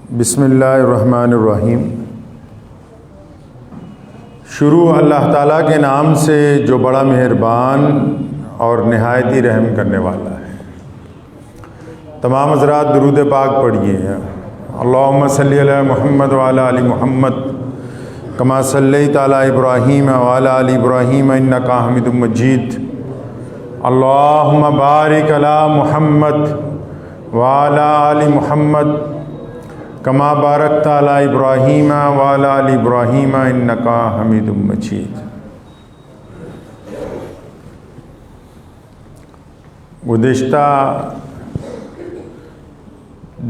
बिस्मिल्लाहिर्रहमानिर्रहीम। शुरू अल्लाह ताला के नाम से जो बड़ा मेहरबान और नहायत ही रहम करने वाला है। तमाम हज़रात दुरूद पाक पढ़िए। अल्लाहुम्मा सल्ली अला मुहम्मद व अला आलि मुहम्मद कमा सल्लैता अला इब्राहीम व अला आलि इब्राहीम इन्नका हमीदुम मजीद। अल्लाहुम्मा बारिक अला मुहम्मद व अला आलि मुहम्मद कमा बारकता अला इब्राहीम व अला आलि इब्राहीम इन्नका हमीदुम मजीद। गुज़िश्ता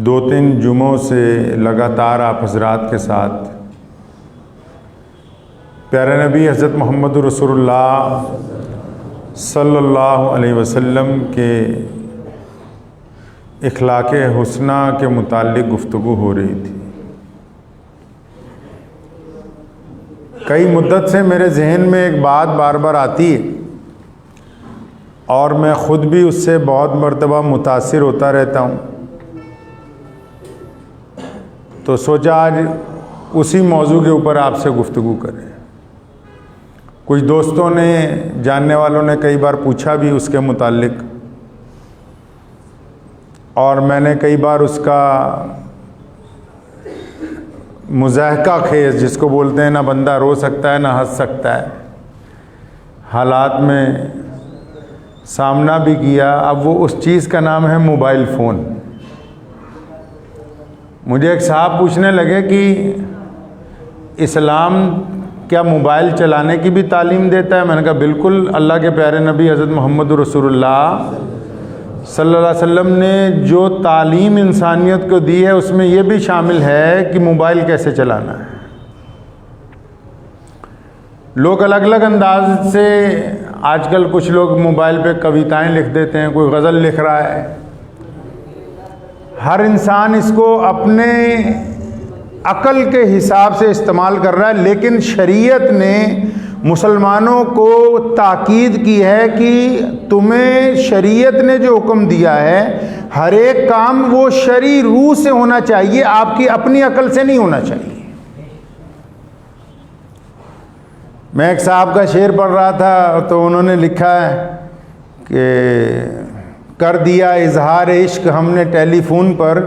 2-3 जुमों से लगातार आप हज़रात के साथ प्यारे नबी हज़रत मोहम्मद रसूलुल्लाह सल्लल्लाहु अलैहि वसल्लम के इखलाक़े हुस्ना के मुताल्लिक़ गुफ्तगू हो रही थी। कई मुद्दत से मेरे जहन में एक बात बार बार आती है और मैं ख़ुद भी उससे बहुत मरतबा मुतासिर होता रहता हूँ, तो सोचा आज उसी मौजू के ऊपर आपसे गुफ्तगू करें। कुछ दोस्तों ने, जानने वालों ने कई बार पूछा भी उसके मुताल्लिक़, और मैंने कई बार उसका मुज़ाहका खेज़, जिसको बोलते हैं, ना बंदा रो सकता है ना हंस सकता है, हालात में सामना भी किया। अब वो उस चीज़ का नाम है मोबाइल फ़ोन। मुझे एक साहब पूछने लगे कि इस्लाम क्या मोबाइल चलाने की भी तालीम देता है? मैंने कहा बिल्कुल। अल्लाह के प्यारे नबी हज़रत मोहम्मद रसूलुल्लाह सल्लल्लाहु अलैहि वसल्लम ने जो तालीम इंसानियत को दी है उसमें यह भी शामिल है कि मोबाइल कैसे चलाना है। लोग अलग अलग अंदाज से, आजकल कुछ लोग मोबाइल पे कविताएं लिख देते हैं, कोई गज़ल लिख रहा है। हर इंसान इसको अपने अकल के हिसाब से इस्तेमाल कर रहा है, लेकिन शरीयत ने मुसलमानों को ताकीद की है कि तुम्हें शरीयत ने जो हुक्म दिया है, हर एक काम वो शरई रूह से होना चाहिए, आपकी अपनी अकल से नहीं होना चाहिए। मैं एक साहब का शेर पढ़ रहा था, तो उन्होंने लिखा है कि कर दिया इजहार इश्क हमने टेलीफोन पर,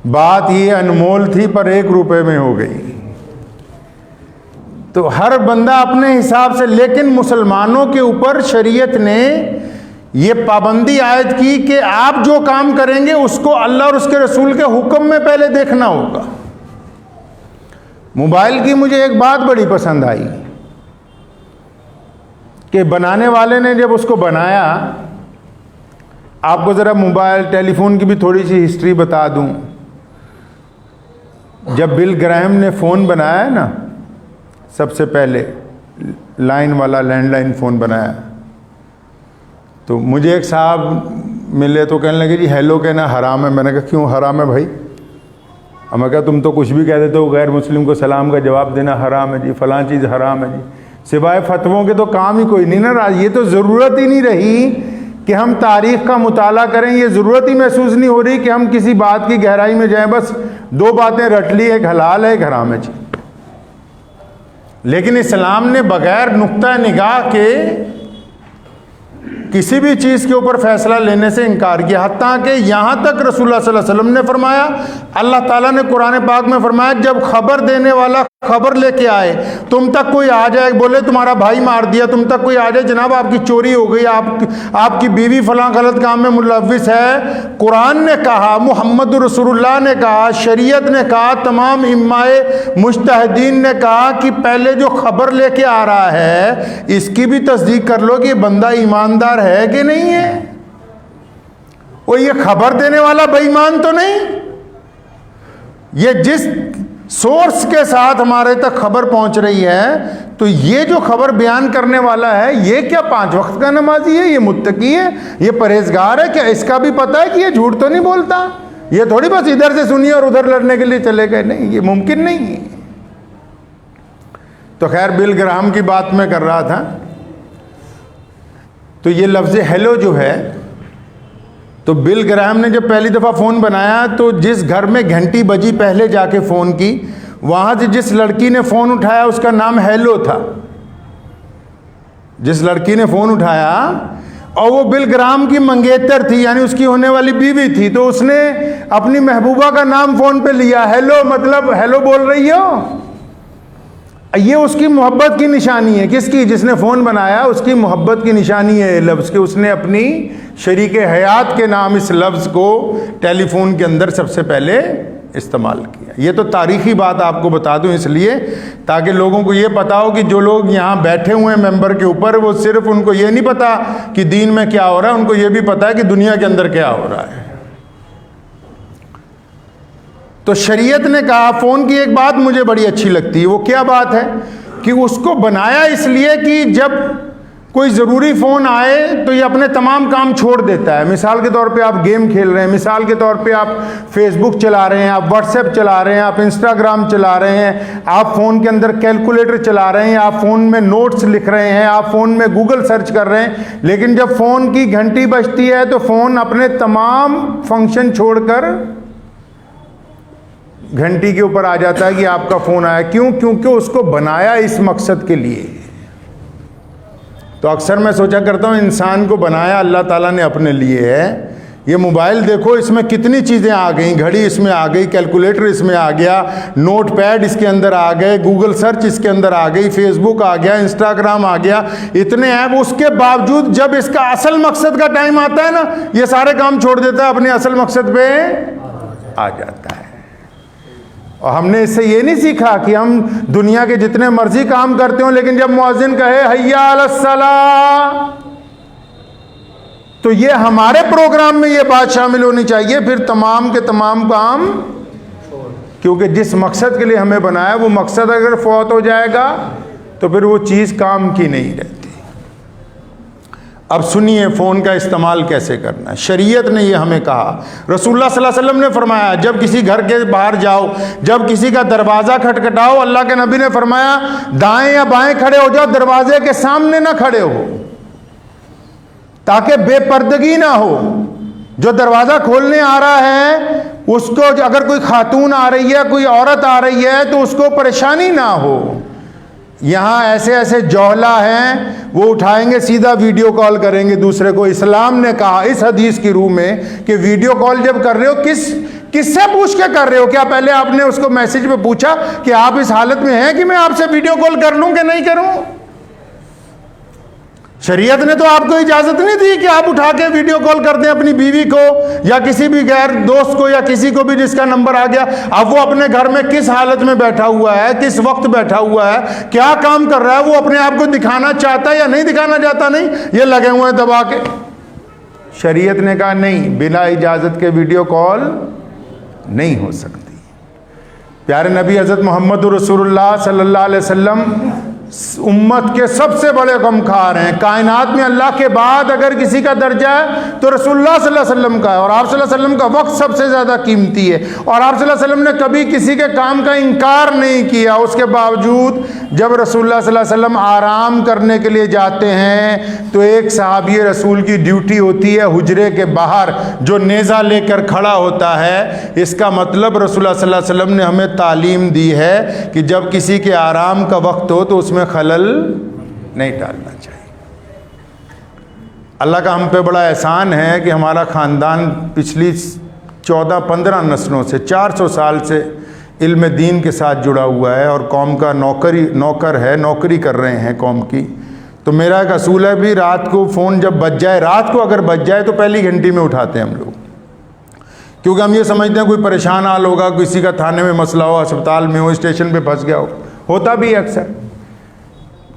बात ये अनमोल थी पर 1 रुपए में हो गई। तो हर बंदा अपने हिसाब से, लेकिन मुसलमानों के ऊपर शरीयत ने ये पाबंदी आयद की कि आप जो काम करेंगे उसको अल्लाह और उसके रसूल के हुक्म में पहले देखना होगा। मोबाइल की मुझे एक बात बड़ी पसंद आई कि बनाने वाले ने जब उसको बनाया, आपको ज़रा मोबाइल टेलीफोन की भी थोड़ी सी हिस्ट्री बता दूं। जब बिल ग्राहम ने फ़ोन बनाया है ना, सबसे पहले लाइन वाला लैंडलाइन फ़ोन बनाया, तो मुझे एक साहब मिले तो कहने लगे जी हेलो कहना हराम है। मैंने कहा क्यों हराम है भाई? अब मैं कहा तुम तो कुछ भी कह देते हो, गैर मुस्लिम को सलाम का जवाब देना हराम है जी, फ़लाँ चीज़ हराम है जी। सिवाय फतवों के तो काम ही कोई नहीं ना। ये तो ज़रूरत ही नहीं रही कि हम तारीख़ का मुताला करें, ये ज़रूरत ही महसूस नहीं हो रही कि हम किसी बात की गहराई में जाएं। बस 2 बातें रट ली, एक हलाल है एक हराम है जी। लेकिन इस्लाम ने बग़ैर नुक्ता निगाह के किसी भी चीज़ के ऊपर फ़ैसला लेने से इनकार किया। हत्ता कि यहाँ तक रसूलुल्लाह सल्लल्लाहु अलैहि वसल्लम ने फरमाया, अल्लाह ताला ने कुरान पाक में फरमाया, जब खबर देने वाला खबर लेके आए, तुम तक कोई आ जाए, बोले तुम्हारा भाई मार दिया, तुम तक कोई आ जाए, जनाब आपकी चोरी हो गई, आपकी बीवी फलां गलत काम में मुलव्विस है, कुरान ने कहा, मोहम्मद रसूलुल्लाह ने कहा, शरीयत ने कहा, तमाम इम्माए मुज्तहिदीन ने कहा कि पहले जो खबर लेके आ रहा है इसकी भी तस्दीक कर लो कि बंदा ईमानदार है कि नहीं है। और ये खबर देने वाला बेईमान तो नहीं, ये जिस सोर्स के साथ हमारे तक खबर पहुंच रही है, तो ये जो खबर बयान करने वाला है, ये क्या 5 वक्त का नमाजी है, ये मुत्तकी है, ये परहेजगार है क्या? इसका भी पता है कि ये झूठ तो नहीं बोलता। ये थोड़ी बस इधर से सुनिए और उधर लड़ने के लिए चले गए, नहीं, ये मुमकिन नहीं है। तो खैर बिल ग्राहम की बात मैं कर रहा था। तो ये लफ्ज़ हेलो जो है, तो बिल ग्राहम ने जब पहली दफ़ा फ़ोन बनाया तो जिस घर में घंटी बजी पहले जाके फ़ोन की, वहाँ से जिस लड़की ने फ़ोन उठाया उसका नाम हेलो था। जिस लड़की ने फ़ोन उठाया और वो बिल ग्राहम की मंगेतर थी, यानी उसकी होने वाली बीवी थी, तो उसने अपनी महबूबा का नाम फ़ोन पे लिया। हेलो मतलब हेलो बोल रही हो। ये उसकी मोहब्बत की निशानी है। किसकी? जिसने फ़ोन बनाया उसकी मोहब्बत की निशानी है ये लफ्ज़ कि उसने अपनी शरीके हयात के नाम इस लफ्ज़ को टेलीफोन के अंदर सबसे पहले इस्तेमाल किया। ये तो तारीख़ी बात आपको बता दूं इसलिए ताकि लोगों को ये पता हो कि जो लोग यहाँ बैठे हुए हैं मेंबर के ऊपर, वो सिर्फ उनको ये नहीं पता कि दीन में क्या हो रहा है, उनको ये भी पता है कि दुनिया के अंदर क्या हो रहा है। तो शरीयत ने कहा, फ़ोन की एक बात मुझे बड़ी अच्छी लगती है। वो क्या बात है कि उसको बनाया इसलिए कि जब कोई ज़रूरी फ़ोन आए तो ये अपने तमाम काम छोड़ देता है। मिसाल के तौर पे आप गेम खेल रहे हैं, मिसाल के तौर पे आप फेसबुक चला रहे हैं, आप व्हाट्सएप चला रहे हैं, आप इंस्टाग्राम चला रहे हैं, आप फ़ोन के अंदर कैलकुलेटर चला रहे हैं, आप फ़ोन में नोट्स लिख रहे हैं, आप फ़ोन में गूगल सर्च कर रहे हैं। लेकिन जब फ़ोन की घंटी बजती है तो फ़ोन अपने तमाम फंक्शन छोड़कर घंटी के ऊपर आ जाता है कि आपका फ़ोन आया। क्यों? क्योंकि उसको बनाया इस मकसद के लिए। तो अक्सर मैं सोचा करता हूँ इंसान को बनाया अल्लाह ताला ने अपने लिए है। ये मोबाइल देखो, इसमें कितनी चीज़ें आ गई, घड़ी इसमें आ गई, कैलकुलेटर इसमें आ गया, नोट पैड इसके अंदर आ गए, गूगल सर्च इसके अंदर आ गई, फेसबुक आ गया, इंस्टाग्राम आ गया, इतने ऐप। उसके बावजूद जब इसका असल मकसद का टाइम आता है ना, ये सारे काम छोड़ देता है, अपने असल मकसद पे आ जाता है। और हमने इससे ये नहीं सीखा कि हम दुनिया के जितने मर्जी काम करते हो, लेकिन जब मुअज्जिन कहे हय्या अलस्सलाह तो ये हमारे प्रोग्राम में ये बात शामिल होनी चाहिए, फिर तमाम के तमाम काम, क्योंकि जिस मकसद के लिए हमें बनाया वो मकसद अगर फौत हो जाएगा तो फिर वो चीज़ काम की नहीं रहती। अब सुनिए फ़ोन का इस्तेमाल कैसे करना है। शरीयत ने ये हमें कहा, रसूलुल्लाह सल्लल्लाहु अलैहि वसल्लम ने फरमाया, जब किसी घर के बाहर जाओ, जब किसी का दरवाज़ा खटखटाओ, अल्लाह के नबी ने फरमाया दाएं या बाएं खड़े हो जाओ, दरवाजे के सामने ना खड़े हो, ताकि बेपर्दगी ना हो। जो दरवाज़ा खोलने आ रहा है उसको, अगर कोई खातून आ रही है, कोई औरत आ रही है, तो उसको परेशानी ना हो। यहाँ ऐसे ऐसे जौहला हैं, वो उठाएंगे सीधा वीडियो कॉल करेंगे दूसरे को। इस्लाम ने कहा इस हदीस की रूह में कि वीडियो कॉल जब कर रहे हो किससे पूछ के कर रहे हो? क्या पहले आपने उसको मैसेज पे पूछा कि आप इस हालत में हैं कि मैं आपसे वीडियो कॉल कर लूं कि नहीं करूं? शरीयत ने तो आपको इजाजत नहीं दी कि आप उठा के वीडियो कॉल कर दें अपनी बीवी को या किसी भी गैर दोस्त को या किसी को भी जिसका नंबर आ गया। अब वो अपने घर में किस हालत में बैठा हुआ है, किस वक्त बैठा हुआ है, क्या काम कर रहा है, वो अपने आप को दिखाना चाहता है या नहीं दिखाना चाहता, नहीं, ये लगे हुए हैं दबा के। शरीयत ने कहा नहीं, बिना इजाजत के वीडियो कॉल नहीं हो सकती। प्यारे नबी हज़रत मोहम्मद रसूलुल्लाह सल्लल्लाहु अलैहि वसल्लम उम्मत के सबसे बड़े गमखार हैं। कायनात में अल्लाह के बाद अगर किसी का दर्जा है तो रसूलुल्लाह सल्लल्लाहु अलैहि वसल्लम का है, और आप सल्लल्लाहु अलैहि वसल्लम का वक्त सबसे ज़्यादा कीमती है। और आप सल्लल्लाहु अलैहि वसल्लम ने कभी किसी के काम का इनकार नहीं किया। उसके बावजूद जब रसूलुल्लाह सल्लल्लाहु अलैहि वसल्लम आराम करने के लिए जाते हैं तो एक सहाबी रसूल की ड्यूटी होती है हुजरे के बाहर जो नेज़ा लेकर खड़ा होता है। इसका मतलब रसूलुल्लाह सल्लल्लाहु अलैहि वसल्लम ने हमें तालीम दी है कि जब किसी के आराम का वक्त हो तो उसमें खलल नहीं डालना चाहिए। अल्लाह का हम पे बड़ा एहसान है कि हमारा ख़ानदान पिछली 14-15 नस्लों से 400 साल से इल्म दीन के साथ जुड़ा हुआ है और कौम का नौकर है, नौकरी कर रहे हैं कौम की। तो मेरा एक असूल है भी, रात को फ़ोन जब बज जाए, रात को अगर बज जाए तो पहली घंटी में उठाते हैं हम लोग, क्योंकि हम ये समझते हैं कोई परेशान हाल होगा, किसी का थाने में मसला हो, अस्पताल में हो, स्टेशन पे फंस गया हो, होता भी है अक्सर।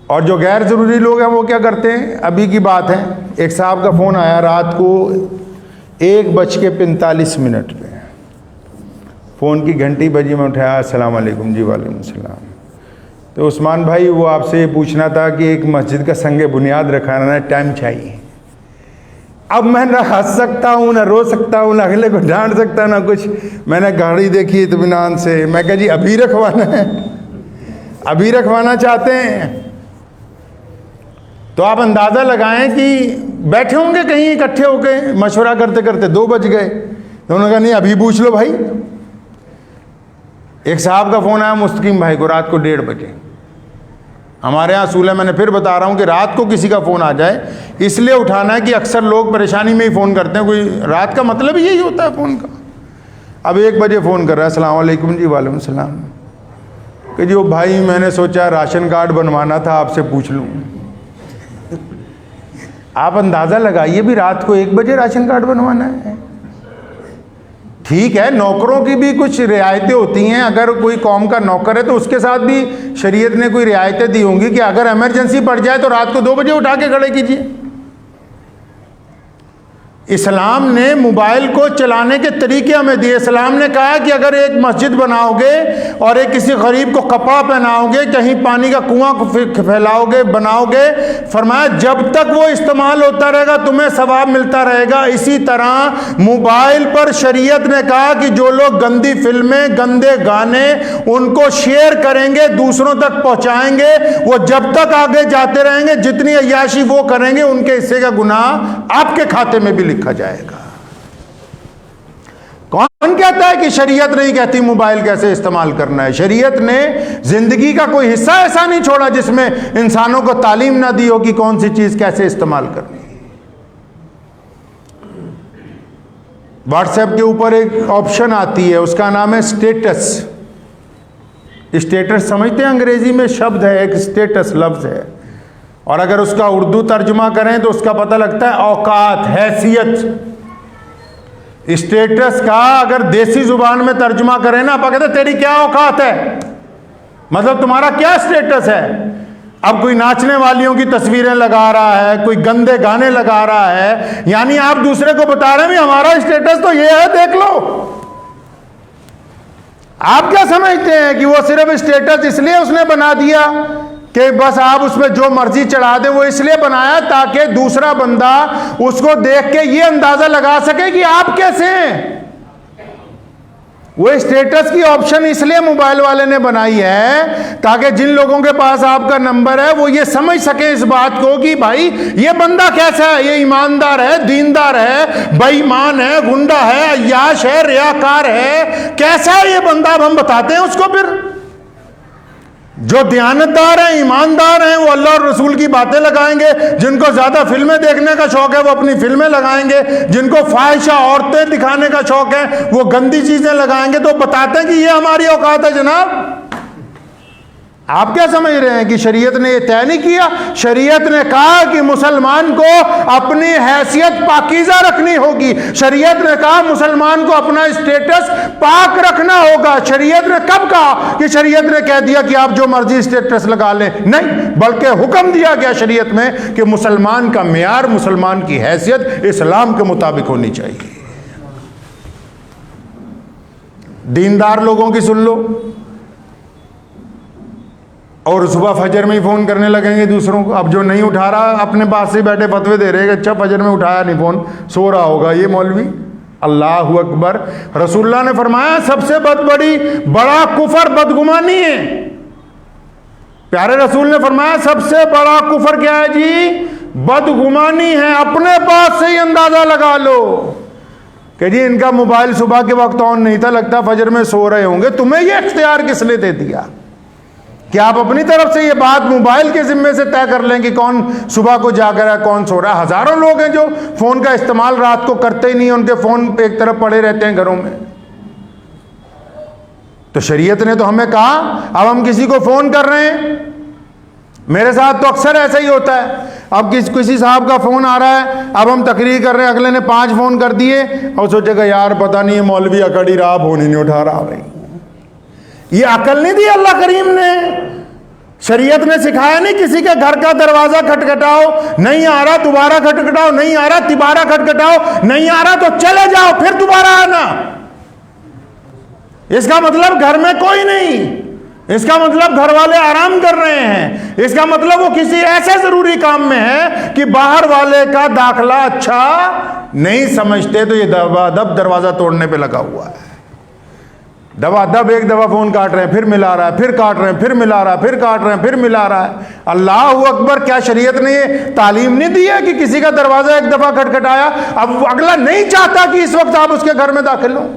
और जो गैर ज़रूरी लोग हैं वो क्या करते हैं, अभी की बात है, एक साहब का फ़ोन आया रात को 1:45 पे, फ़ोन की घंटी बजी, में उठाया, अस्सलाम वालेकुम। जी वालेकुम सलाम। तो उस्मान भाई वो आपसे ये पूछना था कि एक मस्जिद का संग बुनियाद रखाना है, टाइम चाहिए। अब मैं ना हंस सकता हूँ, ना रो सकता हूँ, ना अगले को डांट सकता, ना कुछ। मैंने गाड़ी देखी इत्मीनान से, मैं कहा जी अभी रखवाना है, अभी रखवाना चाहते हैं। तो आप अंदाज़ा लगाएं कि बैठे होंगे कहीं इकट्ठे होके मशवरा करते करते 2 बज गए। तो उन्होंने कहा नहीं अभी पूछ लो भाई। एक साहब का फ़ोन आया मुस्तकीम भाई को रात को 1:30 बजे। हमारे यहाँ असूल है, मैंने फिर बता रहा हूँ कि रात को किसी का फ़ोन आ जाए इसलिए उठाना है कि अक्सर लोग परेशानी में ही फ़ोन करते हैं, कोई रात का मतलब ही यही होता है फ़ोन का। अब 1 बजे फ़ोन कर रहा है, अस्सलाम वालेकुम जी। वालेकुम सलाम। कि जो भाई मैंने सोचा राशन कार्ड बनवाना था आपसे पूछ लूँ। आप अंदाज़ा लगाइए भी रात को 1 बजे राशन कार्ड बनवाना है। ठीक है, नौकरों की भी कुछ रियायतें होती हैं, अगर कोई कौम का नौकर है तो उसके साथ भी शरीयत ने कोई रियायतें दी होंगी कि अगर इमरजेंसी पड़ जाए तो रात को 2 बजे उठा के खड़े कीजिए। इस्लाम ने मोबाइल को चलाने के तरीके हमें दिए। इस्लाम ने कहा कि अगर एक मस्जिद बनाओगे और एक किसी गरीब को कपड़ा पहनाओगे, कहीं पानी का कुआं फैलाओगे, बनाओगे, फरमाया जब तक वो इस्तेमाल होता रहेगा तुम्हें सवाब मिलता रहेगा। इसी तरह मोबाइल पर शरीयत ने कहा कि जो लोग गंदी फिल्में, गंदे गाने उनको शेयर करेंगे, दूसरों तक पहुंचाएंगे, वो जब तक आगे जाते रहेंगे, जितनी अय्याशी वो करेंगे उनके हिस्से का गुनाह आपके खाते में भी लिखा जाएगा। कौन कहता है कि शरीयत नहीं कहती मोबाइल कैसे इस्तेमाल करना है? शरीयत ने जिंदगी का कोई हिस्सा ऐसा नहीं छोड़ा जिसमें इंसानों को तालीम ना दी हो कि कौन सी चीज कैसे इस्तेमाल करनी है। व्हाट्सएप के ऊपर एक ऑप्शन आती है, उसका नाम है स्टेटस। स्टेटस समझते हैं? अंग्रेजी में शब्द है, एक स्टेटस लफ्ज है, और अगर उसका उर्दू तर्जुमा करें तो उसका पता लगता है औकात, हैसियत। स्टेटस का अगर देसी जुबान में तर्जुमा करें ना, आप कहते हैं तेरी क्या औकात है, मतलब तुम्हारा क्या स्टेटस है। अब कोई नाचने वालियों की तस्वीरें लगा रहा है, कोई गंदे गाने लगा रहा है, यानी आप दूसरे को बता रहे हैं भी हमारा स्टेटस तो ये है, देख लो। आप क्या समझते हैं कि वो सिर्फ स्टेटस इसलिए उसने बना दिया कि बस आप उसमें जो मर्जी चढ़ा दें? वो इसलिए बनाया ताकि दूसरा बंदा उसको देख के ये अंदाजा लगा सके कि आप कैसे हैं। वो स्टेटस की ऑप्शन इसलिए मोबाइल वाले ने बनाई है ताकि जिन लोगों के पास आपका नंबर है वो ये समझ सके इस बात को कि भाई ये बंदा कैसा है, ये ईमानदार है, दीनदार है, बेईमान है, गुंडा है, अय्याश है, रियाकार है, कैसा है ये बंदा। अब हम बताते हैं उसको। फिर जो दयानतदार हैं, ईमानदार हैं, वो अल्लाह और रसूल की बातें लगाएंगे। जिनको ज्यादा फिल्में देखने का शौक है वो अपनी फिल्में लगाएंगे। जिनको ख्वाहिशा औरतें दिखाने का शौक है वो गंदी चीजें लगाएंगे। तो बताते हैं कि ये हमारी औकात है जनाब। आप क्या समझ रहे हैं कि शरीयत ने यह तय नहीं किया? शरीयत ने कहा कि मुसलमान को अपनी हैसियत पाकीज़ा रखनी होगी। शरीयत ने कहा मुसलमान को अपना स्टेटस पाक रखना होगा। शरीयत ने कब कहा कि शरीयत ने कह दिया कि आप जो मर्जी स्टेटस लगा लें? नहीं, बल्कि हुक्म दिया गया शरीयत में कि मुसलमान का मेयार, मुसलमान की हैसियत इस्लाम के मुताबिक होनी चाहिए। दीनदार लोगों की सुन लो, और सुबह फजर में ही फ़ोन करने लगेंगे दूसरों को। अब जो नहीं उठा रहा अपने पास से बैठे फतवे दे रहे हैं कि अच्छा फजर में उठाया नहीं फ़ोन, सो रहा होगा ये मौलवी। अल्लाह अकबर। रसूलुल्लाह ने फरमाया सबसे बड़ा कुफर बदगुमानी है। प्यारे रसूल ने फरमाया सबसे बड़ा कुफर क्या है जी? बदगुमानी है। अपने पास से ही अंदाज़ा लगा लो कि जी इनका मोबाइल सुबह के वक्त ऑन नहीं था, लगता फजर में सो रहे होंगे। तुम्हें यह इख्तियार किसने दे दिया कि आप अपनी तरफ से ये बात मोबाइल के जिम्मे से तय कर लें कि कौन सुबह को जाकर है, कौन सो रहा है? हजारों लोग हैं जो फोन का इस्तेमाल रात को करते ही नहीं, उनके फोन पे एक तरफ पड़े रहते हैं घरों में। तो शरीयत ने तो हमें कहा, अब हम किसी को फोन कर रहे हैं, मेरे साथ तो अक्सर ऐसा ही होता है। अब किसी साहब का फोन आ रहा है, अब हम तकरीर कर रहे हैं, अगले ने 5 फोन कर दिए और सोचेगा यार पता नहीं ये मौलवी अकड़ी रहा, फोन ही नहीं उठा रहा। भाई ये अकल नहीं दी अल्लाह करीम ने। शरीयत ने सिखाया नहीं किसी के घर का दरवाजा खटखटाओ, नहीं आ रहा दोबारा खटखटाओ, नहीं आ रहा तिबारा खटखटाओ, नहीं आ रहा तो चले जाओ फिर दोबारा आना। इसका मतलब घर में कोई नहीं, इसका मतलब घर वाले आराम कर रहे हैं, इसका मतलब वो किसी ऐसे जरूरी काम में है कि बाहर वाले का दाखला अच्छा नहीं समझते, तो ये दब दरवाजा तोड़ने पे लगा हुआ है। दबादब एक दफ़ा फ़ोन काट रहे हैं, फिर मिला रहा है, फिर काट रहे हैं, फिर मिला रहा है, फिर काट रहे हैं, फिर मिला रहा है। अल्लाह अकबर, क्या शरीयत ने ये तालीम नहीं दी है कि किसी का दरवाज़ा एक दफ़ा खटखटाया, अब अगला नहीं चाहता कि इस वक्त आप उसके घर में दाखिल हो।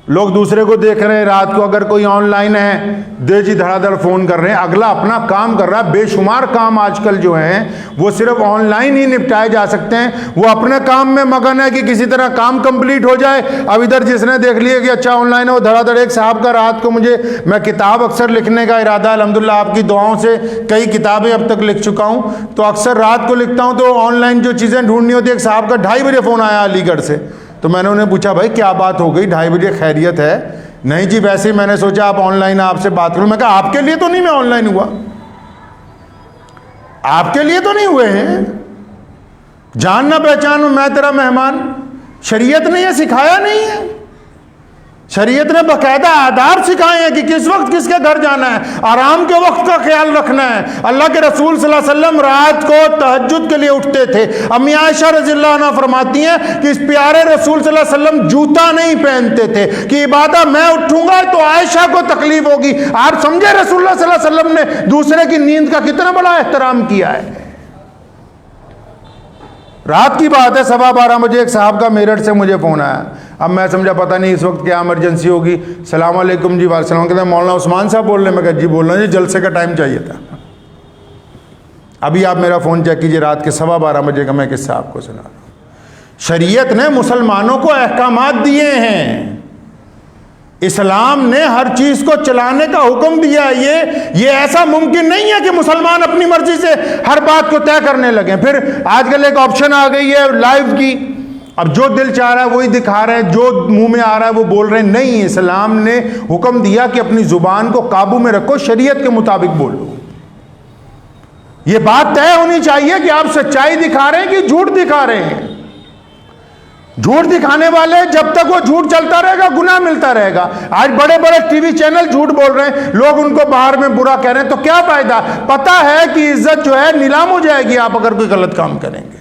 लोग दूसरे को देख रहे हैं, रात को अगर कोई ऑनलाइन है, दे जी धड़ाधड़ फ़ोन कर रहे हैं, अगला अपना काम कर रहा है। बेशुमार काम आजकल जो हैं वो सिर्फ ऑनलाइन ही निपटाए जा सकते हैं। वो अपने काम में मगन है कि किसी तरह काम कंप्लीट हो जाए। अब इधर जिसने देख लिया कि अच्छा ऑनलाइन है, वो धड़ाधड़, एक साहब का रात को मुझे, मैं किताब अक्सर लिखने का इरादा अल्हम्दुलिल्लाह आपकी दुआओं से कई किताबें अब तक लिख चुका हूँ, तो अक्सर रात को लिखता हूँ तो ऑनलाइन जो चीज़ें ढूंढनी होती है, एक साहब का 2:30 बजे फ़ोन आया अलीगढ़ से। तो मैंने उन्हें पूछा, भाई क्या बात हो गई, 2:30 बजे, खैरियत है? नहीं जी, वैसे ही मैंने सोचा आप ऑनलाइन, आपसे बात करूं। मैं कहा आपके लिए तो नहीं मैं ऑनलाइन हुआ, आपके लिए तो नहीं हुए हैं, जान ना पहचान, मैं तेरा मेहमान। शरीयत ने यह सिखाया नहीं है। शरीयत ने बाकायदा आदाब सिखाए हैं कि किस वक्त किसके घर जाना है, आराम के वक्त का ख्याल रखना है। अल्लाह के रसूल सल्लल्लाहु अलैहि वसल्लम रात को तहज्जुद के लिए उठते थे। अम्मी आयशा रज़ियल्लाहु अन्हा फरमाती हैं कि इस प्यारे रसूल सल्लल्लाहु अलैहि वसल्लम जूता नहीं पहनते थे कि इबादत मैं उठूंगा तो आयशा को तकलीफ होगी। आप समझे रसूलुल्लाह सल्लल्लाहु अलैहि वसल्लम ने दूसरे की नींद का कितना बड़ा एहतराम किया है। रात की बात है, 12:15 बजे एक साहब का मेरठ से मुझे फ़ोन आया। अब मैं समझा पता नहीं इस वक्त क्या इमरजेंसी होगी। सलाम अलैकुम जी। वालेकुम। कहते हैं मौलाना उस्मान साहब बोल रहे हैं? मैं कहा जी बोल रहा हूँ जी, जलसे का टाइम चाहिए था। अभी आप मेरा फ़ोन चेक कीजिए, रात के 12:15 बजे का मैं किस्सा आपको सुना रहा हूँ। शरीयत ने मुसलमानों को अहकामात दिए हैं, इस्लाम ने हर चीज को चलाने का हुक्म दिया है। ये ऐसा मुमकिन नहीं है कि मुसलमान अपनी मर्जी से हर बात को तय करने लगे। फिर आजकल एक ऑप्शन आ गई है लाइव की, अब जो दिल चाह रहा है वही दिखा रहे हैं, जो मुंह में आ रहा है वो बोल रहे हैं। नहीं, इस्लाम ने हुक्म दिया कि अपनी जुबान को काबू में रखो, शरीयत के मुताबिक बोलो। ये बात तय होनी चाहिए कि आप सच्चाई दिखा रहे हैं कि झूठ दिखा रहे हैं। झूठ दिखाने वाले जब तक वो झूठ चलता रहेगा गुनाह मिलता रहेगा। आज बड़े बड़े टीवी चैनल झूठ बोल रहे हैं, लोग उनको बाहर में बुरा कह रहे हैं, तो क्या फायदा? पता है कि इज्जत जो है नीलाम हो जाएगी आप अगर कोई गलत काम करेंगे।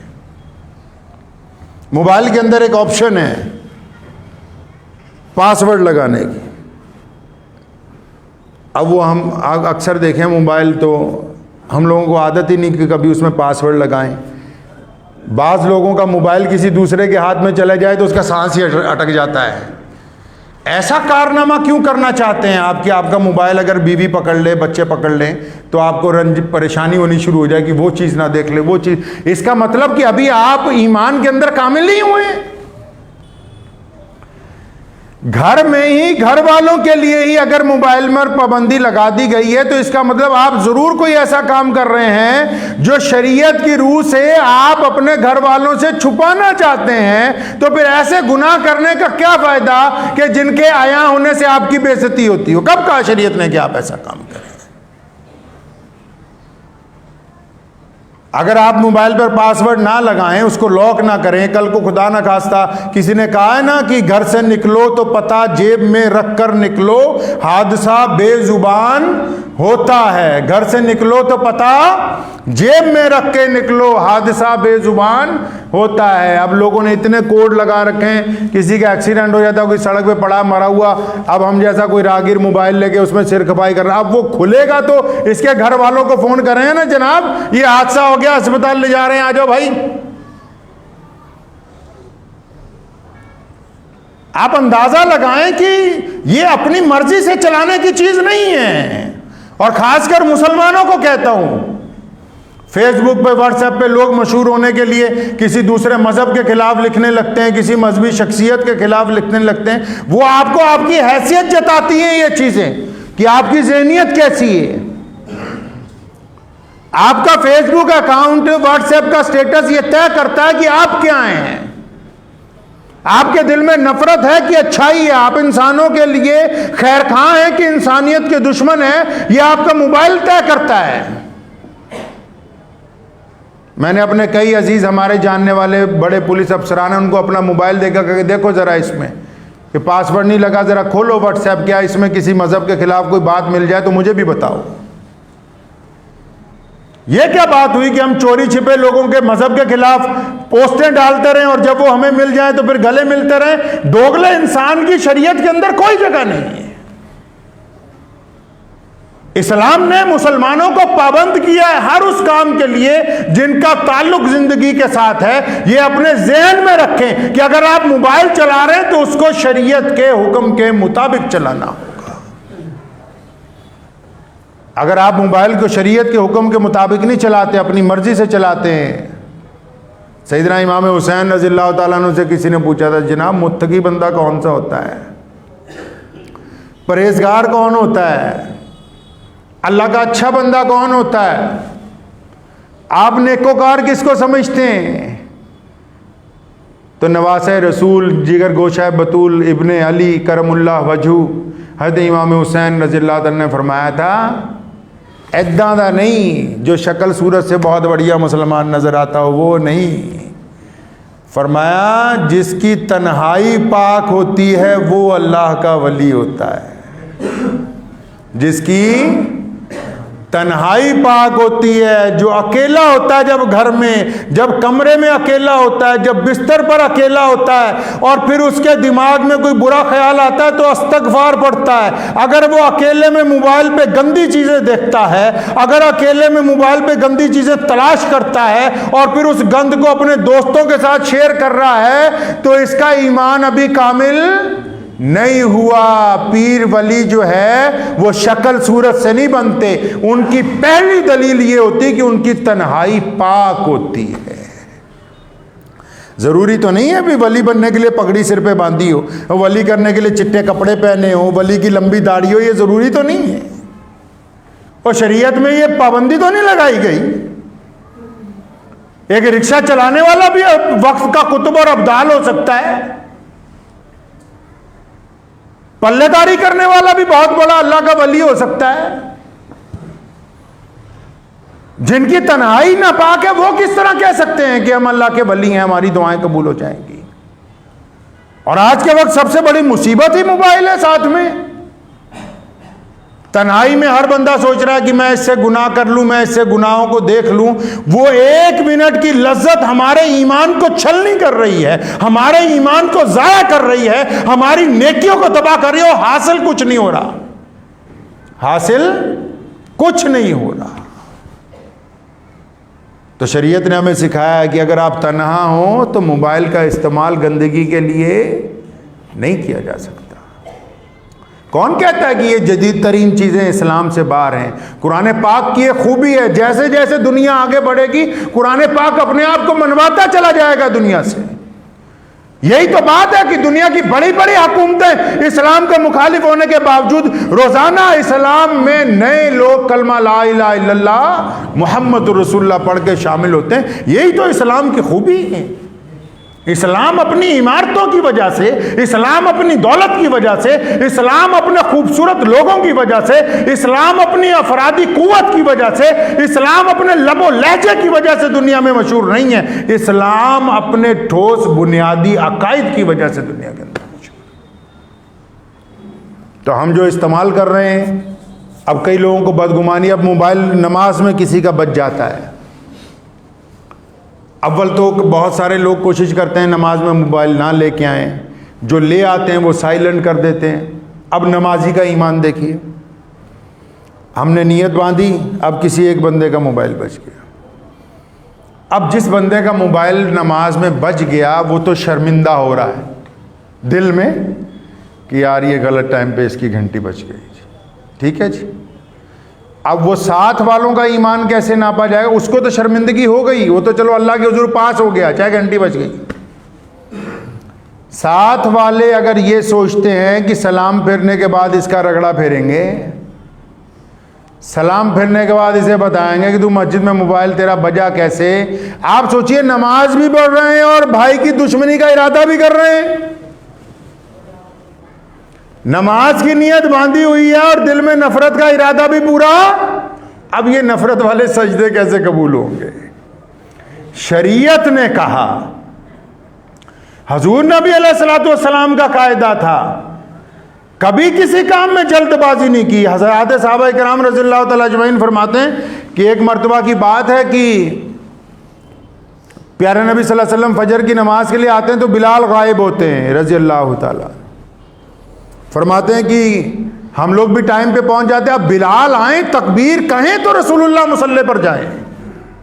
मोबाइल के अंदर एक ऑप्शन है पासवर्ड लगाने की। अब वो हम अक्सर देखें मोबाइल, तो हम लोगों को आदत ही नहीं कि कभी उसमें पासवर्ड लगाएं। बाज़ लोगों का मोबाइल किसी दूसरे के हाथ में चला जाए तो उसका सांस ही अटक जाता है। ऐसा कारनामा क्यों करना चाहते हैं आप कि आपका मोबाइल अगर बीवी पकड़ ले, बच्चे पकड़ लें तो आपको परेशानी होनी शुरू हो जाए कि वो चीज़ ना देख ले, वो चीज़। इसका मतलब कि अभी आप ईमान के अंदर कामिल नहीं हुए। घर में ही, घर वालों के लिए ही अगर मोबाइल में पाबंदी लगा दी गई है तो इसका मतलब आप जरूर कोई ऐसा काम कर रहे हैं जो शरीयत की रूह से आप अपने घर वालों से छुपाना चाहते हैं। तो फिर ऐसे गुनाह करने का क्या फायदा कि जिनके आया होने से आपकी बेइज्जती होती हो? कब कहा शरीयत ने कि आप ऐसा काम करें? अगर आप मोबाइल पर पासवर्ड ना लगाएं, उसको लॉक ना करें, कल को खुदा ना खास्ता किसी ने कहा है ना कि घर से निकलो तो पता जेब में रख कर निकलो, हादसा बेजुबान होता है। घर से निकलो तो पता जेब में रख के निकलो, हादसा बेजुबान होता है। अब लोगों ने इतने कोड लगा रखे हैं, किसी का एक्सीडेंट हो जाता है, कोई सड़क पे पड़ा मरा हुआ, अब हम जैसा कोई राहगीर मोबाइल लेके उसमें सिर खपाई कर रहा है। अब वो खुलेगा तो इसके घर वालों को फोन कर रहे हैं ना, जनाब ये हादसा हो गया, अस्पताल ले जा रहे हैं, आ जाओ भाई। आप अंदाजा लगाएं कि ये अपनी मर्जी से चलाने की चीज नहीं है। और खासकर मुसलमानों को कहता हूं, फेसबुक पे, व्हाट्सएप पे लोग मशहूर होने के लिए किसी दूसरे मजहब के खिलाफ लिखने लगते हैं, किसी मजहबी शख्सियत के खिलाफ लिखने लगते हैं। वो आपको आपकी हैसियत जताती हैं ये चीजें कि आपकी ज़हनियत कैसी है। आपका फेसबुक अकाउंट, व्हाट्सएप का स्टेटस ये तय करता है कि आप क्या हैं। आपके दिल में नफरत है कि अच्छाई है, आप इंसानों के लिए खैर खां हैं कि इंसानियत के दुश्मन है, यह आपका मोबाइल तय करता है। मैंने अपने कई अजीज, हमारे जानने वाले बड़े पुलिस अफसरान, उनको अपना मोबाइल देखा कि देखो जरा इसमें कि पासवर्ड नहीं लगा, जरा खोलो व्हाट्सएप, क्या इसमें किसी मजहब के खिलाफ कोई बात मिल जाए तो मुझे भी बताओ। ये क्या बात हुई कि हम चोरी छिपे लोगों के मजहब के खिलाफ पोस्टें डालते रहें और जब वो हमें मिल जाए तो फिर गले मिलते रहें? दोगले इंसान की शरीयत के अंदर कोई जगह नहीं है। इस्लाम ने मुसलमानों को पाबंद किया है हर उस काम के लिए जिनका ताल्लुक जिंदगी के साथ है। ये अपने ज़हन में रखें कि अगर आप मोबाइल चला रहे हैं तो उसको शरीयत के हुक्म के मुताबिक चलाना होगा। अगर आप मोबाइल को शरीयत के हुक्म के मुताबिक नहीं चलाते, अपनी मर्जी से चलाते हैं। सैयदना इमाम हुसैन रज़ियल्लाहु ताला अन्हु से किसी ने पूछा था, जनाब मुत्तकी बंदा कौन सा होता है, परहेजगार कौन होता है, अल्लाह का अच्छा बंदा कौन होता है, आप नेकोकार किसको समझते हैं? तो नवासे रसूल जिगर गोशा बतूल इब्ने अली करमुल्लाह वजहू हज़रत इमाम हुसैन रज़ियल्लाहु अन्हु ने फरमाया था, ऐदा दा नहीं जो शक्ल सूरत से बहुत बढ़िया मुसलमान नज़र आता हो, वो नहीं। फरमाया जिसकी तन्हाई पाक होती है वो अल्लाह का वली होता है। जिसकी तन्हाई पाक होती है, जो अकेला होता है, जब घर में, जब कमरे में अकेला होता है, जब बिस्तर पर अकेला होता है और फिर उसके दिमाग में कोई बुरा ख्याल आता है तो अस्तगफार पढ़ता है। अगर वो अकेले में मोबाइल पे गंदी चीज़ें देखता है, अगर अकेले में मोबाइल पे गंदी चीज़ें तलाश करता है और फिर उस गंद को अपने दोस्तों के साथ शेयर कर रहा है तो इसका ईमान अभी कामिल नहीं हुआ। पीर वली जो है वो शक्ल सूरत से नहीं बनते, उनकी पहली दलील ये होती है कि उनकी तन्हाई पाक होती है। जरूरी तो नहीं है भी वली बनने के लिए पगड़ी सिर पे बांधी हो, वली करने के लिए चिट्टे कपड़े पहने हो, वली की लंबी दाढ़ी हो, ये जरूरी तो नहीं है। और शरीयत में ये पाबंदी तो नहीं लगाई गई। एक रिक्शा चलाने वाला भी वक्त का कुतुब और अब्दाल हो सकता है, पल्लेदारी करने वाला भी बहुत बड़ा अल्लाह का वली हो सकता है। जिनकी तन्हाई नापाक है वो किस तरह कह सकते हैं कि हम अल्लाह के वली हैं, हमारी दुआएं कबूल हो जाएंगी? और आज के वक्त सबसे बड़ी मुसीबत ही मोबाइल है। साथ में तन्हाई में हर बंदा सोच रहा है कि मैं इससे गुनाह कर लूं, मैं इससे गुनाहों को देख लूं। वो एक मिनट की लज्जत हमारे ईमान को छलनी कर रही है, हमारे ईमान को जाया कर रही है, हमारी नेकियों को तबाह कर रही है। और हासिल कुछ नहीं हो रहा, हासिल कुछ नहीं हो रहा। तो शरीयत ने हमें सिखाया है कि अगर आप तन्हा हो तो मोबाइल का इस्तेमाल गंदगी के लिए नहीं किया जा सकता। कौन कहता है कि ये जदीद तरीन चीज़ें इस्लाम से बाहर हैं? कुरान पाक की ये खूबी है, जैसे जैसे दुनिया आगे बढ़ेगी कुरान पाक अपने आप को मनवाता चला जाएगा दुनिया से। यही तो बात है कि दुनिया की बड़ी बड़ी हुकूमतें इस्लाम के मुखालिफ होने के बावजूद रोज़ाना इस्लाम में नए लोग कलमा ला इलाहा इल्लल्लाह मुहम्मदुर रसूलुल्लाह पढ़ के शामिल होते हैं। यही तो इस्लाम की खूबी है। इस्लाम अपनी इमारतों की वजह से, इस्लाम अपनी दौलत की वजह से, इस्लाम अपने खूबसूरत लोगों की वजह से, इस्लाम अपनी अफरादी कुव्वत की वजह से, इस्लाम अपने लबो लहजे की वजह से दुनिया में मशहूर नहीं है। इस्लाम अपने ठोस बुनियादी अकायद की वजह से दुनिया के अंदर मशहूर। तो हम जो इस्तेमाल कर रहे हैं, अब कई लोगों को बदगुमानी, अब मोबाइल नमाज में किसी का बच जाता है। अव्वल तो बहुत सारे लोग कोशिश करते हैं नमाज में मोबाइल ना लेके आएँ, जो ले आते हैं वो साइलेंट कर देते हैं। अब नमाजी का ईमान देखिए, हमने नियत बांधी, अब किसी एक बंदे का मोबाइल बच गया। अब जिस बंदे का मोबाइल नमाज में बच गया वो तो शर्मिंदा हो रहा है दिल में कि यार ये गलत टाइम पे इसकी घंटी बच गई। ठीक है जी, अब वो साथ वालों का ईमान कैसे नापा जाएगा? उसको तो शर्मिंदगी हो गई, वो तो चलो अल्लाह के हुजूर पास हो गया, चाहे घंटी बच गई। साथ वाले अगर ये सोचते हैं कि सलाम फिरने के बाद इसका रगड़ा फेरेंगे, सलाम फिरने के बाद इसे बताएंगे कि तू मस्जिद में मोबाइल तेरा बजा कैसे। आप सोचिए, नमाज भी पढ़ रहे हैं और भाई की दुश्मनी का इरादा भी कर रहे हैं। नमाज की नियत बांधी हुई है और दिल में नफरत का इरादा भी पूरा। अब ये नफरत वाले सजदे कैसे कबूल होंगे? शरीयत ने कहा, हजूर नबी अलैहिस्सलातु वस्सलाम का कायदा था कभी किसी काम में जल्दबाजी नहीं की। हज़रात सहाबा किराम रज़ियल्लाहु तआला अजमईन फरमाते हैं कि एक मरतबा की बात है कि प्यारे नबी सल्लल्लाहु अलैहि वसल्लम फजर की नमाज के लिए आते हैं तो बिलाल गायब होते हैं रज़ियल्लाहु तआला। फरमाते हैं कि हम लोग भी टाइम पे पहुंच जाते हैं, अब बिलाल आए तकबीर कहें तो रसूलुल्लाह मुसल्ले पर जाएं।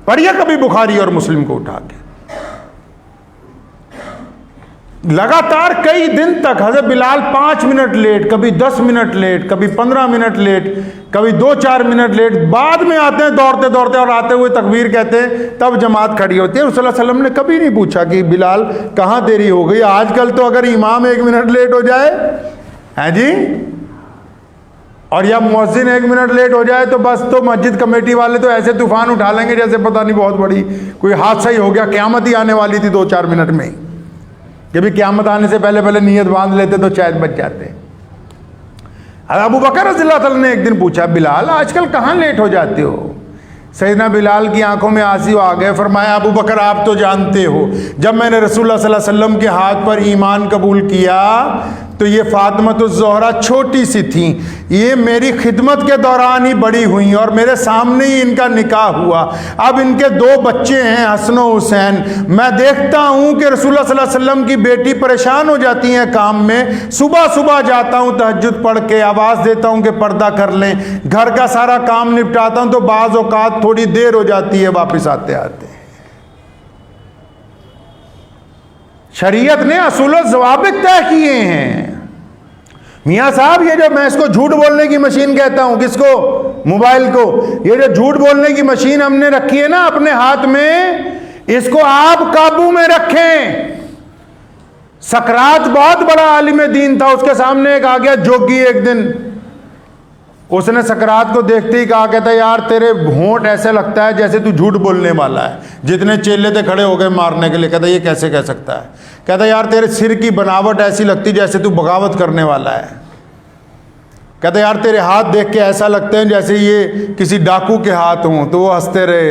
पढ़िए कभी बुखारी और मुस्लिम को उठा के। लगातार कई दिन तक हज़रत बिलाल 5 मिनट लेट, कभी 10 मिनट लेट, कभी 15 मिनट लेट, कभी 2-4 मिनट लेट, बाद में आते हैं दौड़ते दौड़ते और आते हुए तकबीर कहते हैं, तब जमात खड़ी होती है। रसूलुल्लाह सल्लल्लाहु अलैहि वसल्लम ने कभी नहीं पूछा कि बिलाल कहाँ देरी हो गई। आजकल तो अगर इमाम 1 मिनट लेट हो जाए है जी, और या मुअज्जिन 1 मिनट लेट हो जाए तो बस, तो मस्जिद कमेटी वाले तो ऐसे तूफान उठा लेंगे जैसे पता नहीं बहुत बड़ी कोई हादसा ही हो गया, क़यामत ही आने वाली थी 2-4 मिनट में ही, कि भी क़यामत आने से पहले पहले नीयत बांध लेते तो शायद बच जाते। अबू बकर रज़ियल्लाहु अन्हु ने एक दिन पूछा, बिलाल आजकल कहाँ लेट हो जाते हो? सैयदना बिलाल की आंखों में आंसू आ गए। फरमाया, अबू बकर आप तो जानते हो जब मैंने रसूलुल्लाह सल्लल्लाहु अलैहि वसल्लम के हाथ पर ईमान कबूल किया तो ये फातिमतुज़ ज़ोहरा छोटी सी थी, ये मेरी खिदमत के दौरान ही बड़ी हुई और मेरे सामने ही इनका निकाह हुआ। अब इनके 2 बच्चे हैं, हसन और हुसैन। मैं देखता हूँ कि रसूलुल्लाह सल्लल्लाहु अलैहि वसल्लम की बेटी परेशान हो जाती हैं काम में, सुबह सुबह जाता हूँ तहज्जुद पढ़ के, आवाज़ देता हूँ कि पर्दा कर लें, घर का सारा काम निपटाता हूँ तो बाज़ औक़ात थोड़ी देर हो जाती है वापस आते आते। शरीयत ने असूल और ज़वाबित तय किए हैं। मियाँ साहब, ये जो मैं इसको झूठ बोलने की मशीन कहता हूं, किसको? मोबाइल को। ये जो झूठ बोलने की मशीन हमने रखी है ना अपने हाथ में, इसको आप काबू में रखें। सकरात बहुत बड़ा आलिम दीन था, उसके सामने एक आ गया जोगी एक दिन, उसने सकरात को देखते ही कहा, कहता यार तेरे होंठ ऐसे लगता है जैसे तू झूठ बोलने वाला है। जितने चेले थे खड़े हो गए मारने के लिए। कहता ये कैसे कह सकता है? कहता यार तेरे सिर की बनावट ऐसी लगती जैसे तू बगावत करने वाला है। कहता यार तेरे हाथ देख के ऐसा लगते हैं जैसे ये किसी डाकू के हाथ हों। तो वो हंसते रहे,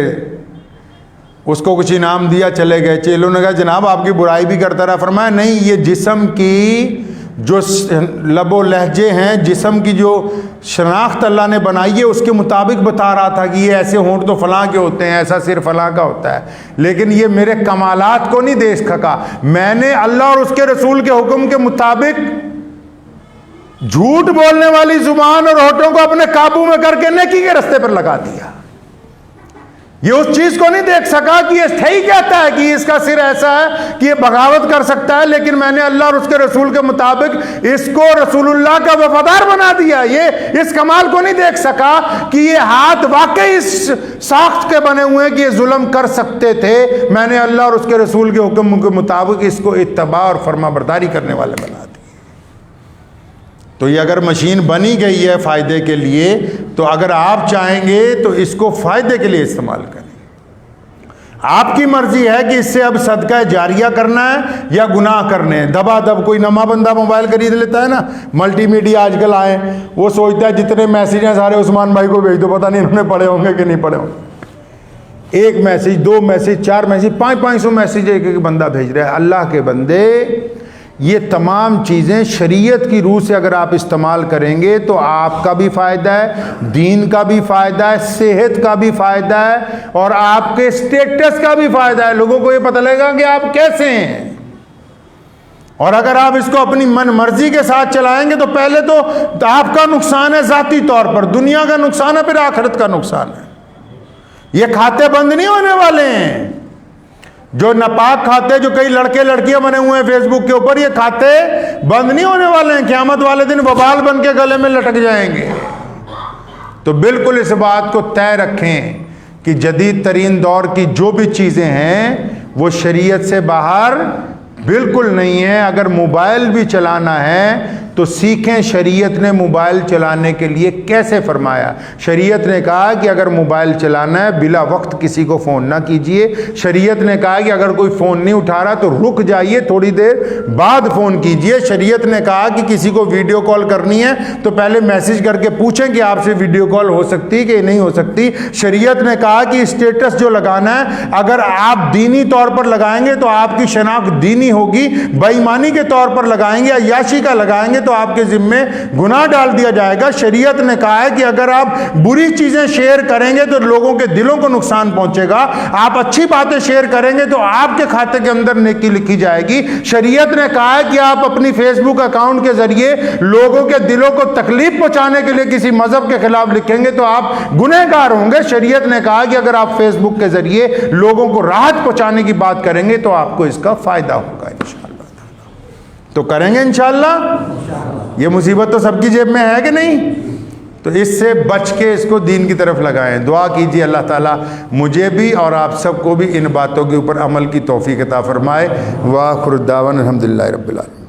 उसको कुछ इनाम दिया, चले गए। चेलों ने कहा जनाब आपकी बुराई भी करता रहा। फरमाया नहीं, ये जिस्म की जो लबो लहजे हैं, जिस्म की जो शनाख्त अल्लाह ने बनाई है उसके मुताबिक बता रहा था कि ये ऐसे होंठ तो फलां के होते हैं, ऐसा सिर फलां का होता है, लेकिन ये मेरे कमालात को नहीं देख सका। मैंने अल्लाह और उसके रसूल के हुक्म के मुताबिक झूठ बोलने वाली जुबान और होठों को अपने काबू में करके नेकी के रास्ते पर लगा दिया। ये उस चीज को नहीं देख सका कि ये सही कहता है कि इसका सिर ऐसा है कि ये बगावत कर सकता है, लेकिन मैंने अल्लाह और उसके रसूल के मुताबिक इसको रसूलुल्लाह का वफादार बना दिया। ये इस कमाल को नहीं देख सका कि ये हाथ वाकई इस साख्त के बने हुए हैं कि ये जुल्म कर सकते थे। मैंने अल्लाह और उसके रसूल के हुक्म के मुताबिक इसको इत्तबा और फरमाबरदारी करने वाले बना दिए। तो ये अगर मशीन बनी गई है फ़ायदे के लिए, तो अगर आप चाहेंगे तो इसको फ़ायदे के लिए इस्तेमाल करें। आपकी मर्जी है कि इससे अब सदका जारिया करना है या गुनाह करने हैं। दबादब कोई नमा बंदा मोबाइल खरीद लेता है ना, मल्टीमीडिया आजकल आए, वो सोचता है जितने मैसेज हैं सारे उस्मान भाई को भेज दो, पता नहीं इन्होंने पढ़े होंगे कि नहीं पढ़े होंगे। 1 मैसेज, 2 मैसेज, 4 मैसेज, 500 मैसेज एक बंदा भेज रहा है। अल्लाह के बंदे, ये तमाम चीज़ें शरीयत की रूह से अगर आप इस्तेमाल करेंगे तो आपका भी फ़ायदा है, दीन का भी फ़ायदा है, सेहत का भी फ़ायदा है और आपके स्टेटस का भी फ़ायदा है। लोगों को ये पता लगेगा कि आप कैसे हैं। और अगर आप इसको अपनी मन मर्जी के साथ चलाएंगे तो पहले तो आपका नुकसान है ज़ाती तौर पर, दुनिया का नुकसान है, फिर आखिरत का नुकसान है। ये खाते बंद नहीं होने वाले हैं। जो नापाक खाते, जो कई लड़के लड़कियां बने हुए हैं फेसबुक के ऊपर, ये खाते बंद नहीं होने वाले हैं। क़यामत वाले दिन वबाल बन के गले में लटक जाएंगे। तो बिल्कुल इस बात को तय रखें कि जदीद तरीन दौर की जो भी चीज़ें हैं वो शरीयत से बाहर बिल्कुल नहीं है। अगर मोबाइल भी चलाना है तो सीखें शरीयत ने मोबाइल चलाने के लिए कैसे फरमाया। शरीयत ने कहा कि अगर मोबाइल चलाना है बिला वक्त किसी को फ़ोन ना कीजिए। शरीयत ने कहा कि अगर कोई फ़ोन नहीं उठा रहा तो रुक जाइए, थोड़ी देर बाद फ़ोन कीजिए। शरीयत ने कहा कि किसी को वीडियो कॉल करनी है तो पहले मैसेज करके पूछें कि आपसे वीडियो कॉल हो सकती कि नहीं हो सकती। शरीयत ने कहा कि स्टेटस जो लगाना है अगर आप दीनी तौर पर लगाएंगे तो आपकी शनाख्त दीनी होगी, बेईमानी के तौर पर लगाएंगे या याशी का लगाएंगे तो आपके जिम्मे गुनाह डाल दिया जाएगा। शरीयत ने कहा है कि अगर आप बुरी चीज़ें शेयर करेंगे तो लोगों के दिलों को नुकसान पहुंचेगा, आप अच्छी बातें शेयर करेंगे तो आपके खाते के अंदर नेकी लिखी जाएगी। शरीयत ने कहा है कि आप अपनी फेसबुक अकाउंट के जरिए लोगों के दिलों को तकलीफ पहुंचाने के लिए किसी मजहब के खिलाफ लिखेंगे तो आप गुनहगार होंगे। शरीयत ने कहा कि अगर आप फेसबुक के जरिए लोगों को राहत पहुंचाने की बात करेंगे तो आपको इसका फायदा होगा इंशाअल्लाह। तो करेंगे इंशाअल्लाह। ये मुसीबत तो सबकी जेब में है कि नहीं? तो इससे बच के इसको दीन की तरफ लगाएं। दुआ कीजिए अल्लाह ताला मुझे भी और आप सबको भी इन बातों के ऊपर अमल की तौफीक अता फरमाए। व आखिर दावन अल्हम्दुलिल्लाहि रब्बिल आलमीन।